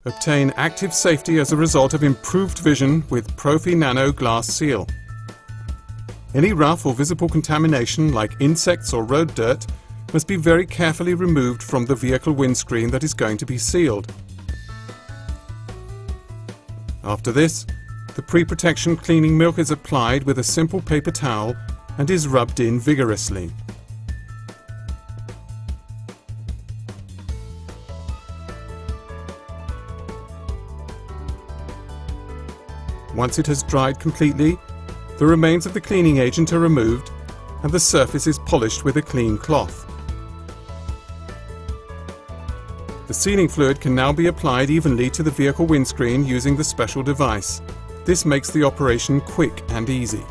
Obtain active safety as a result of improved vision with Profi Nano Glass Seal. Any rough or visible contamination like insects or road dirt must be very carefully removed from the vehicle windscreen that is going to be sealed. After this, the pre-protection cleaning milk is applied with a simple paper towel and is rubbed in vigorously. Once it has dried completely, the remains of the cleaning agent are removed and the surface is polished with a clean cloth. The sealing fluid can now be applied evenly to the vehicle windscreen using the special device. This makes the operation quick and easy.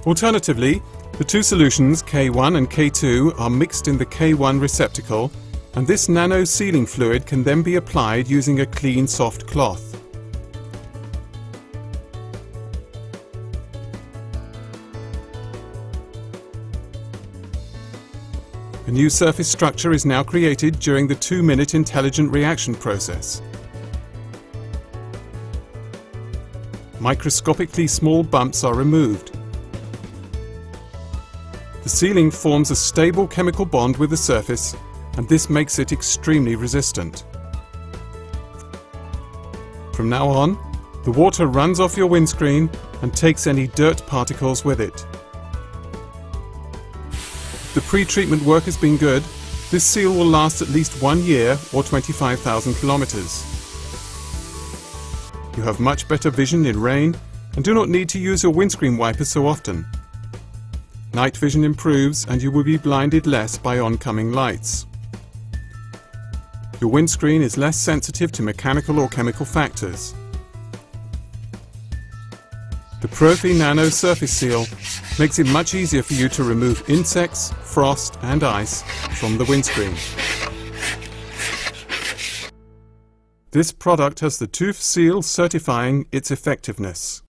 Alternatively, the two solutions, K1 and K2, are mixed in the K1 receptacle, and this nano sealing fluid can then be applied using a clean soft cloth. A new surface structure is now created during the 2-minute intelligent reaction process. Microscopically small bumps are removed. The sealing forms a stable chemical bond with the surface, and this makes it extremely resistant. From now on, the water runs off your windscreen and takes any dirt particles with it. If the pre-treatment work has been good, this seal will last at least 1 year or 25,000 kilometers. You have much better vision in rain and do not need to use your windscreen wipers so often. Night vision improves and you will be blinded less by oncoming lights. Your windscreen is less sensitive to mechanical or chemical factors. The Profi Nano Surface Seal makes it much easier for you to remove insects, frost and ice from the windscreen. This product has the TÜV seal certifying its effectiveness.